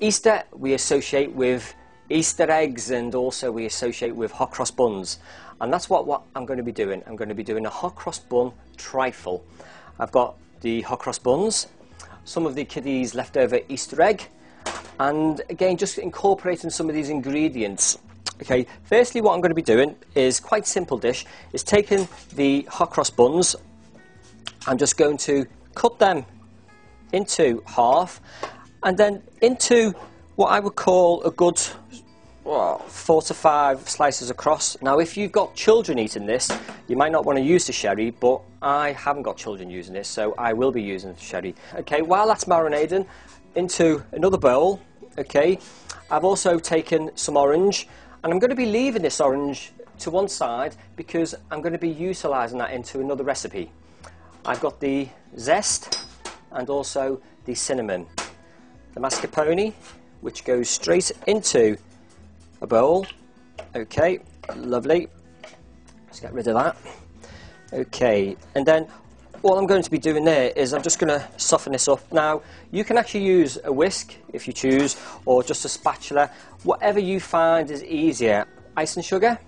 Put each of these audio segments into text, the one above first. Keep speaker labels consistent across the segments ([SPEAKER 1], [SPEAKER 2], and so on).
[SPEAKER 1] Easter we associate with Easter eggs, and also we associate with hot cross buns. And that's what I'm going to be doing. I'm going to be doing a hot cross bun trifle. I've got the hot cross buns, some of the kiddies' leftover Easter egg, and again just incorporating some of these ingredients. Okay, firstly what I'm going to be doing is quite simple dish, is taking the hot cross buns. I'm just going to cut them into half and then into what I would call a good 4 to 5 slices across. Now if you've got children eating this, you might not want to use the sherry, but I haven't got children using this, so I will be using the sherry. Okay, while that's marinating, into another bowl, okay, I've also taken some orange, and I'm going to be leaving this orange to one side because I'm going to be utilising that into another recipe. I've got the zest and also the cinnamon. The mascarpone, which goes straight into a bowl. Okay, lovely. Let's get rid of that. Okay, and then what I'm going to be doing there is I'm just going to soften this up. Now, you can actually use a whisk if you choose, or just a spatula, whatever you find is easier. Ice and sugar,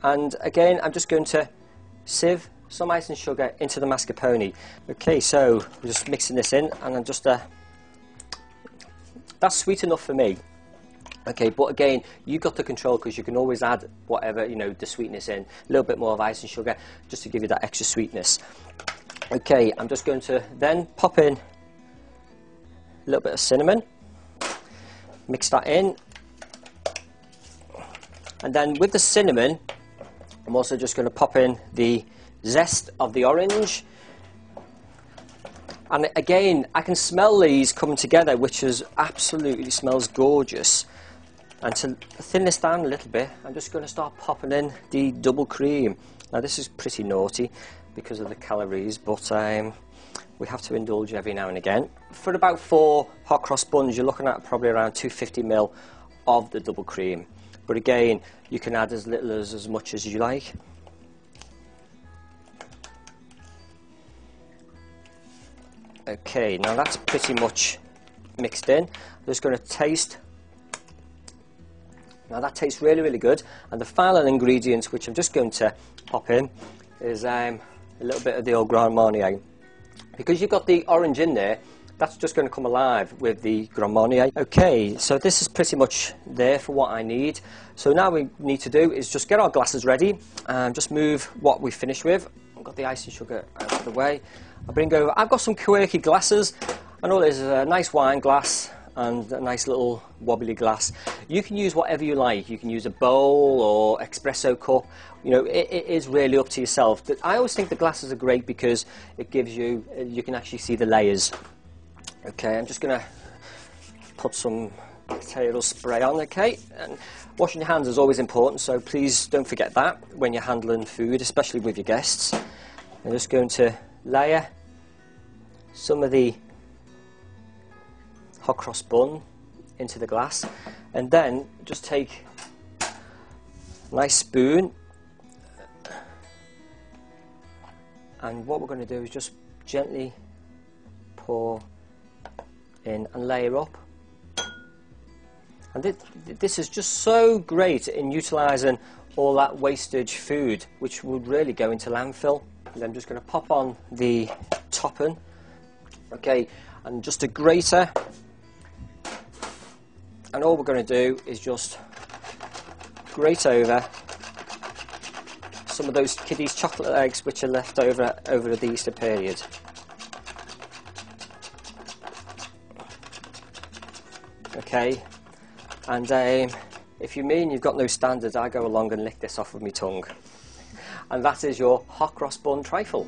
[SPEAKER 1] and again I'm just going to sieve some ice and sugar into the mascarpone. Okay, so I'm just mixing this in, and I'm just that's sweet enough for me. Okay, but again, you've got the control because you can always add whatever, you know, the sweetness in. A little bit more of ice and sugar just to give you that extra sweetness. Okay, I'm just going to then pop in a little bit of cinnamon, mix that in, and then with the cinnamon, I'm also just going to pop in the zest of the orange. And again, I can smell these coming together, which is absolutely smells gorgeous. And to thin this down a little bit, I'm just going to start popping in the double cream. Now this is pretty naughty because of the calories, but we have to indulge every now and again. For about 4 hot cross buns, you're looking at probably around 250 ml of the double cream. But again, you can add as little as much as you like. Okay, now that's pretty much mixed in. I'm just going to taste. Now that tastes really, really good. And the final ingredient, which I'm just going to pop in, is a little bit of the old Grand Marnier. Because you've got the orange in there, that's just going to come alive with the Grand Marnier. Okay, so this is pretty much there for what I need. So now we need to do is just get our glasses ready and just move what we finished with. I've got the ice and sugar out of the way. I'll bring over, I've got some quirky glasses. I know there's a nice wine glass and a nice little wobbly glass. You can use whatever you like. You can use a bowl or espresso cup. You know, it is really up to yourself. I always think the glasses are great because it gives you, you can actually see the layers. Okay, I'm just going to put some bacterial spray on, okay? And washing your hands is always important, so please don't forget that when you're handling food, especially with your guests. I'm just going to layer some of the hot cross bun into the glass, and then just take a nice spoon, and what we're going to do is just gently pour in and layer up. And this is just so great in utilising all that wastage food which would really go into landfill. And I'm just going to pop on the topping, okay, and just a grater. And all we're going to do is just grate over some of those kiddies' chocolate eggs which are left over the Easter period. Okay, and if you mean you've got no standards, I go along and lick this off with my tongue. And that is your hot cross bun trifle.